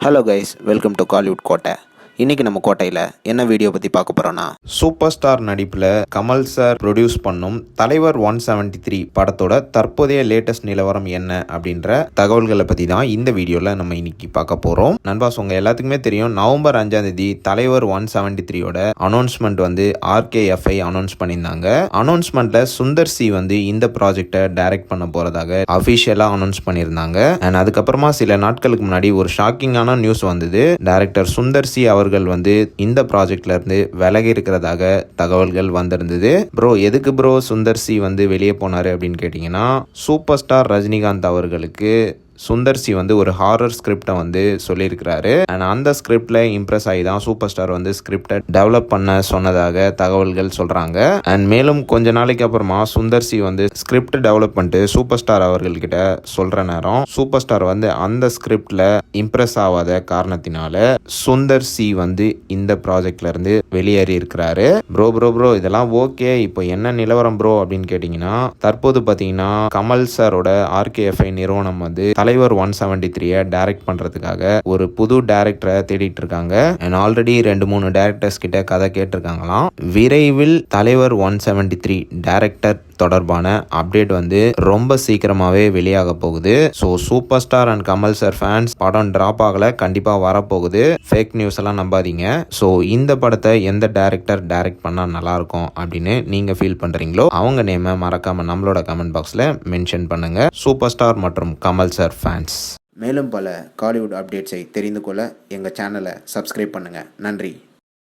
Hello guys, welcome to Kollywood கோட்டை. இன்றைக்கி நம்ம கோட்டையில் என்ன வீடியோ பற்றி பார்க்க போகிறோன்னா, சூப்பர் ஸ்டார் நடிப்பில் கமல் சார் ப்ரொடியூஸ் பண்ணும் தலைவர் 173 படத்தோட தற்போதைய லேட்டஸ்ட் நிலவரம் என்ன அப்படின்ற தகவல்களை பற்றி தான் இந்த வீடியோவில் நம்ம இன்னைக்கு பார்க்க போகிறோம். நண்பாஸ், உங்கள் எல்லாத்துக்குமே தெரியும், நவம்பர் 5ஆம் தேதி தலைவர் 173யோட அனௌன்ஸ்மெண்ட் வந்து RKFI அனௌன்ஸ் பண்ணியிருந்தாங்க. அனௌன்ஸ்மெண்ட்டில் சுந்தர் சி வந்து இந்த ப்ராஜெக்டை டைரக்ட் பண்ண போகிறதாக அஃபிஷியலாக அனௌன்ஸ் பண்ணியிருந்தாங்க. அண்ட் அதுக்கப்புறமா சில நாட்களுக்கு முன்னாடி ஒரு ஷாக்கிங்கான நியூஸ் வந்தது. டைரக்டர் சுந்தர் சி அவர்கள் வந்து இந்த ப்ராஜெக்ட்ல இருந்து விலகி இருக்கிறதாக தகவல்கள் வந்திருந்தது. ப்ரோ, எதுக்கு ப்ரோ சுந்தர் சி வந்து வெளியே போனாரு அப்படின்னு கேட்டீங்கன்னா, சூப்பர் ஸ்டார் ரஜினிகாந்த் அவர்களுக்கு சுந்தர் சி வந்து ஒரு ஹாரர் ஸ்கிரிப்டை வந்து சொல்லியிருக்கிறாரு. அண்ட் அந்த ஸ்கிரிப்டில் இம்ப்ரெஸ் ஆகி தான் சூப்பர் ஸ்டார் வந்து ஸ்கிரிப்டை டெவலப் பண்ண சொன்னதாக தகவல்கள் சொல்கிறாங்க. அண்ட் மேலும் கொஞ்ச நாளைக்கு அப்புறமா சுந்தர் சி வந்து ஸ்கிரிப்ட் டெவலப் பண்ணிட்டு சூப்பர் ஸ்டார் அவர்கள்கிட்ட சொல்கிற நேரம், சூப்பர் ஸ்டார் வந்து அந்த ஸ்கிரிப்டில் இம்ப்ரெஸ் ஆகாத காரணத்தினால சுந்தர் சி வந்து இந்த ப்ராஜெக்ட்ல இருந்து வெளியேறி இருக்கிறாரு. ப்ரோ இதெல்லாம் ஓகே, இப்போ என்ன நிலவரம் ப்ரோ அப்படின்னு கேட்டிங்கன்னா, தற்போது பார்த்தீங்கன்னா கமல் சாரோட RKFI நிறுவனம் வந்து தலைவர் 173 டைரக்ட் பண்றதுக்காக ஒரு புது டைரக்டரை தேடிட்டு இருக்காங்க. அண்ட் ஆல்ரெடி 2-3 டைரக்டர்ஸ் கிட்ட கதை கேட்டிருக்காங்களாம். விரைவில் தலைவர் 173 டைரக்டர் தொடர்பான அப்டேட் வந்து ரொம்ப சீக்கிரமாகவே வெளியாக போகுது. So super star and Kamal sir fans, படம் டிராப் ஆகலை, கண்டிப்பாக வரப்போகுது. ஃபேக் நியூஸ் எல்லாம் நம்பாதீங்க. ஸோ இந்த படத்தை எந்த டைரக்டர் டைரக்ட் பண்ணால் நல்லாயிருக்கும் அப்படின்னு நீங்கள் ஃபீல் பண்ணுறீங்களோ அவங்க நேமை மறக்காமல் நம்மளோட கமெண்ட் பாக்ஸில் மென்ஷன் பண்ணுங்கள். சூப்பர் ஸ்டார் மற்றும் கமல் சார் ஃபேன்ஸ். மேலும் பல காலிவுட் அப்டேட்ஸை தெரிந்து கொள்ள எங்கள் சேனலை சப்ஸ்கிரைப் பண்ணுங்கள். நன்றி.